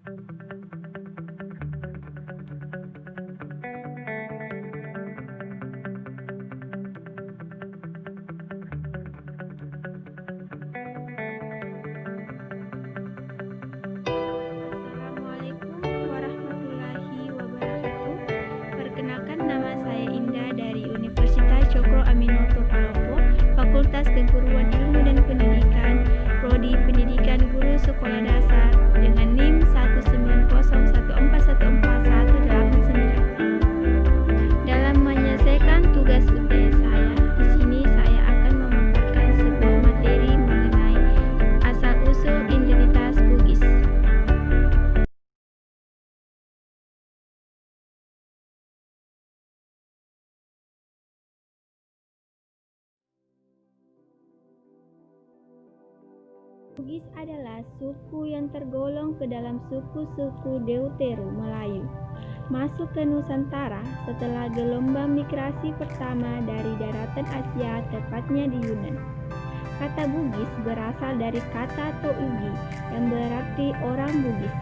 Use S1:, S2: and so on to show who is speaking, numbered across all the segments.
S1: Assalamualaikum warahmatullahi wabarakatuh. Perkenalkan, nama saya Indah dari Universitas Cokro Aminoto Palopo, Fakultas Keguruan Ilmu dan Pendidikan, Prodi Pendidikan Guru Sekolah Dasar dengan NIM 190144189. Dalam menyelesaikan tugas UTS saya, di sini saya akan memaparkan sebuah materi mengenai asal-usul identitas Bugis. Bugis adalah suku yang tergolong ke dalam suku-suku Deutero Melayu. Masuk ke Nusantara setelah gelombang migrasi pertama dari daratan Asia, tepatnya di Yunan. Kata Bugis berasal dari kata Tougi yang berarti orang Bugis.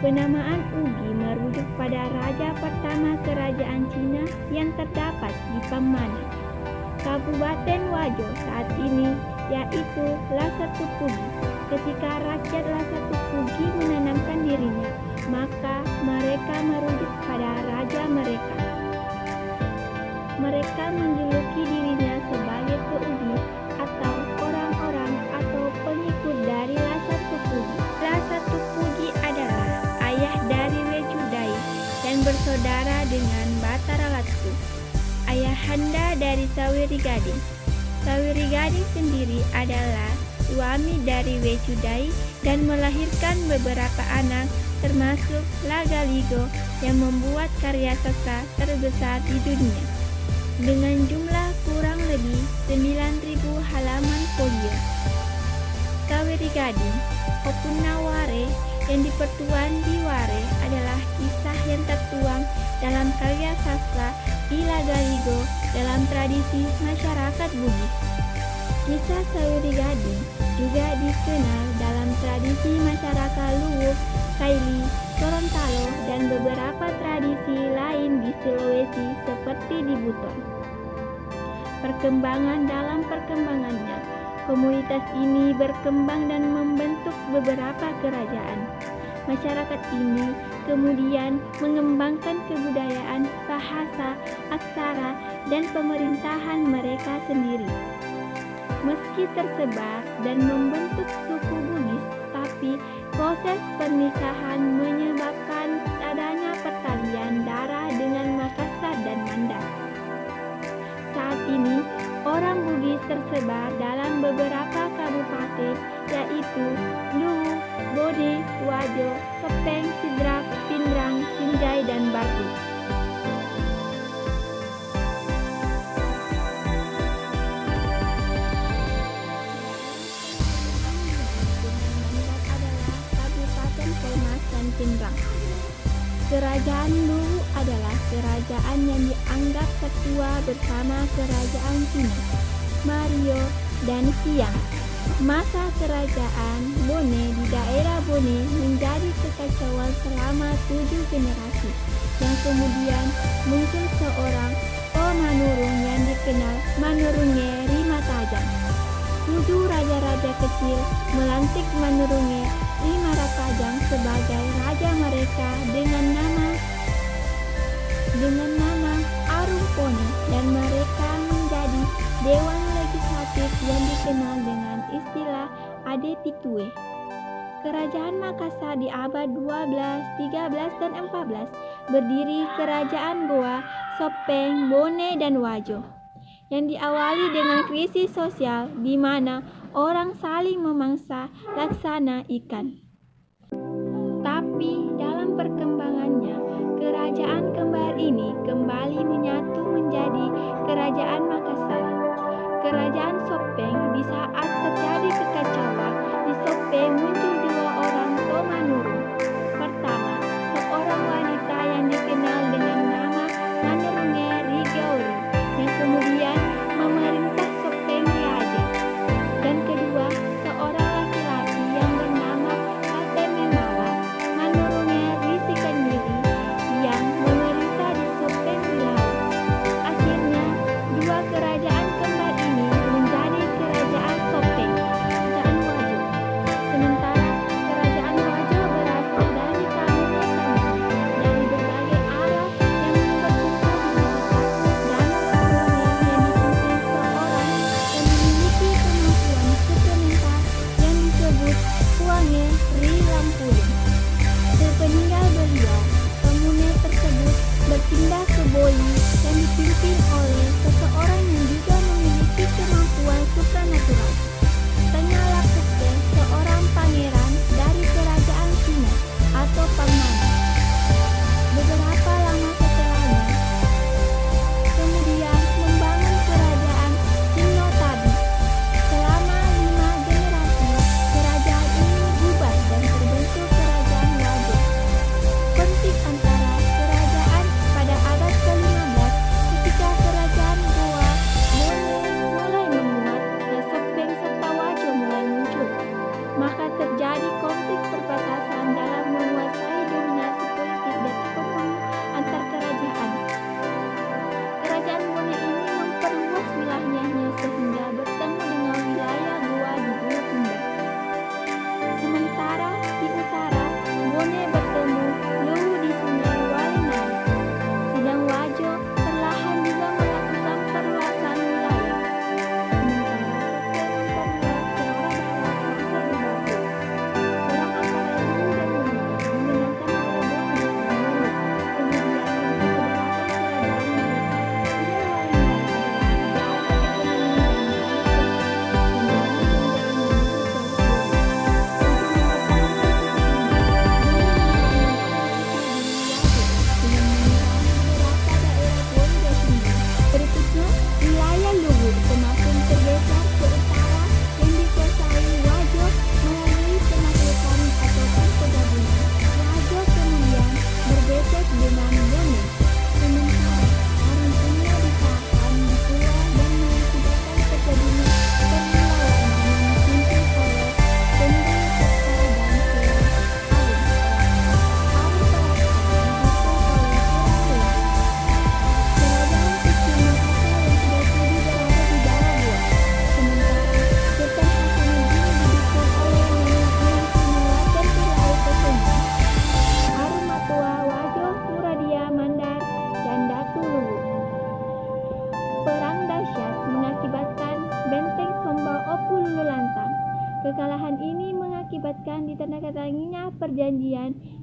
S1: Penamaan Ugi merujuk pada raja pertama kerajaan Cina yang terdapat di Pamana, Kabupaten Wajo saat ini, yaitu Lasatupugi. Ketika rakyat Lasatupugi menanamkan dirinya, maka mereka merujuk pada raja mereka. Mereka menjuluki dirinya sebagai Tougi atau orang-orang atau pengikut dari Lasatupugi. Lasatupugi adalah ayah dari Wejudai dan bersaudara dengan Batara Latsu, ayahanda dari Sawiri Gading. Sawiri Gading sendiri adalah suami dari Wejudai dan melahirkan beberapa anak, termasuk Lagaligo yang membuat karya sastra terbesar di dunia dengan jumlah kurang lebih 9.000 halaman folio. Sawiri Gading, Opunaware yang dipertuan di Ware adalah kisah yang tertuang dalam karya sastra Lagaligo dalam tradisi masyarakat Bugis. Kisah Sawiri Gading juga dikenal dalam tradisi masyarakat Luwuk, Kaili, Gorontalo, dan beberapa tradisi lain di Sulawesi seperti di Buton. Perkembangannya, komunitas ini berkembang dan membentuk beberapa kerajaan. Masyarakat ini kemudian mengembangkan kebudayaan, bahasa, aksara, dan pemerintahan mereka sendiri. Meski tersebar dan membentuk suku Bugis, tapi proses pernikahan menyebabkan adanya pertalian darah dengan Makassar dan Mandar. Saat ini, orang Bugis tersebar dalam beberapa kabupaten, yaitu Luwu, Bone, Wajo, Sopeng, Sidrap, Pindrang, Sinjai, dan Batu. Pindrang. Kerajaan Luwu adalah kerajaan yang dianggap tertua bersama kerajaan Cina, Mario, dan Siang. Masa kerajaan Bone di daerah Bone menjadi kekacauan selama 7 generasi, yang kemudian muncul seorang pemanurung yang dikenal Manurunge Rimatajang. 7 raja-raja kecil melantik Manurunge Rimatajang sebagai raja mereka dengan nama Arungpone, dan mereka menjadi dewan legislatif yang dikenal dengan istilah Adepitue. Kerajaan Makassar di abad 12, 13, dan 14 berdiri kerajaan Goa, Sopeng, Bone, dan Wajo, yang diawali dengan krisis sosial di mana orang saling memangsa laksana ikan. Tapi dalam perkembangannya, kerajaan kembar ini kembali menyatu menjadi kerajaan Makassar. Kerajaan Sopeng, di saat terjadi kekacauan di Sopeng, muncul 2 orang pemanurung. Pertama, seorang wanita yang dikenal dengan nama Manurunge Rigauri, yang kemudian memerintah Sopeng Riaja. Dan kedua, seorang laki-laki yang bernama Katememawa. Manurunge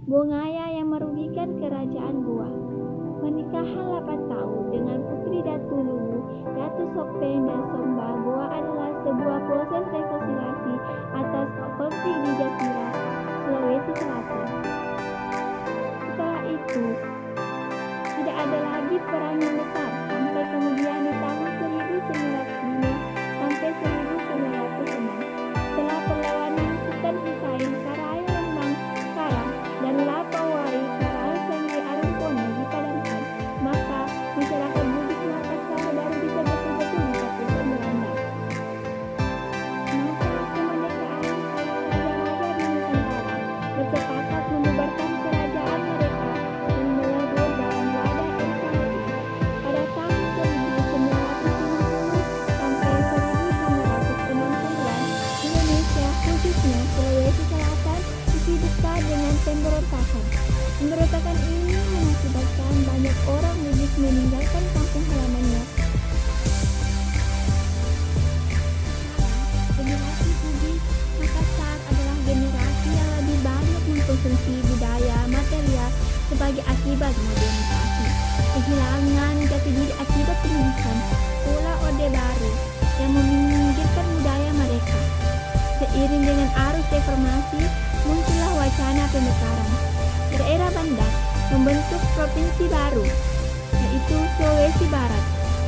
S1: Bongaya yang merugikan kerajaan Goa. Pernikahan 8 tahun dengan Putri Datu Luwu, Datu Sopeng dan Somba Goa adalah sebuah proses rekonsiliasi atas konflik di Jayapura, Sulawesi Selatan. Setelah itu, tidak ada lagi perang yang besar sampai kemudian di tahun 1905 sampai 1906. Setelah perlawanan Sultan Husain Karail Lembang Karang dan Lapawari Karail Senggi Arumpono dipadamkan, maka masyarakat Bugis Makassar baru bisa betul-betul dijatuhkan Belanda. Masa kemerdekaan raja-raja di Nusantara bersepakat membubarkan kerajaan mereka dan melebur dalam wadah NKRI. Pada tahun 1950 sampai 1960-an, Indonesia, khususnya Sulawesi Selatan, disibukkan dengan pemberontakan. Pemberontakan ini mengakibatkan banyak orang Bugis meninggalkan kampung halamannya. Generasi Bugis Makassar adalah generasi yang lebih banyak mengkonsumsi budaya material sebagai akibat modernisasi, kehilangan jati diri akibat pendidikan, pula Orde Baru yang meminggirkan budaya mereka. Seiring dengan arus reformasi, muncullah wacana pemekaran. Daerah Banda membentuk provinsi baru, yaitu Sulawesi Barat.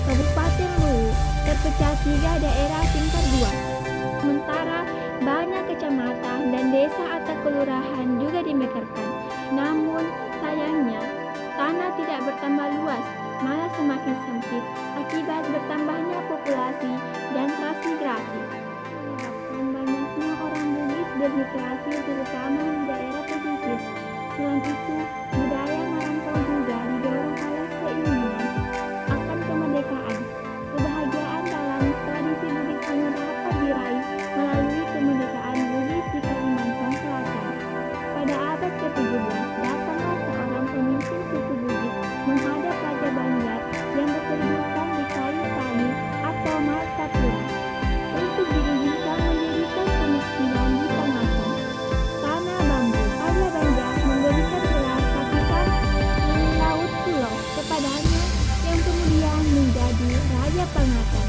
S1: Kabupaten Luwu terpecah 3 daerah tingkat 2. Sementara banyak kecamatan dan desa atau kelurahan juga dimekarkan. Namun sayangnya tanah tidak bertambah luas, malah semakin sempit akibat bertambahnya populasi dan transmigrasi. Menyebabkan banyaknya orang Bugis bermigrasi terutama di daerah pesisir. Selain itu, budaya merantau juga didorong oleh keinginan akan kemerdekaan. Kebahagiaan dalam tradisi Bugis hanya dapat diraih melalui kemerdekaan Bugis di Kalimantan Selatan. Pada abad ke-17, datanglah seorang pemimpin suku Bugis menghadap Raja Banjar yang berkedudukan di Kayu Tani atau Martapura untuk diizinkan mendirikan pemukiman di Pengaton. Tanah Bambu. Raja Banjar memberikan gelar Kapitan Laut Pulau kepadanya yang kemudian menjadi Raja Pengaton.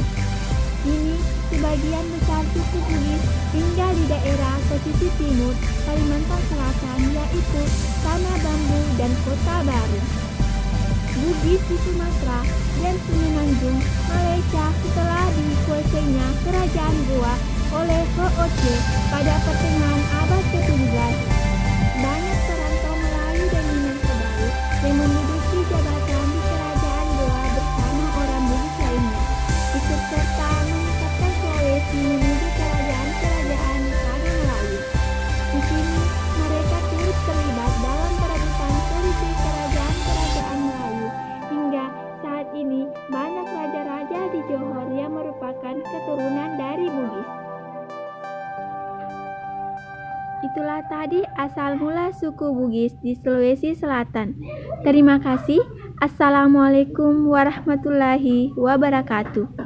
S1: Kini sebagian besar suku Bugis tinggal di daerah pesisir timur Kalimantan Selatan, yaitu Tanah Bambu dan Kota Baru. Bugis di Sumatera dan Semenanjung, Malaysia setelah dikuasainya Kerajaan Goa oleh VOC pada pertengahan abad ke-17. Banyak perantau Melayu dan Minangkabau yang menduduki jabatan di Kerajaan Goa bersama orang Bugis lainnya, ikut serta meningkatkan Sulawesi menuju kerajaan-kerajaan di tanah Melayu. Di sini mereka turut terlibat dalam perebutan selisih kerajaan-kerajaan Melayu. Hingga saat ini banyak raja-raja di Johor yang merupakan keturunan dari Bugis. Itulah tadi asal mula suku Bugis di Sulawesi Selatan. Terima kasih. Assalamualaikum warahmatullahi wabarakatuh.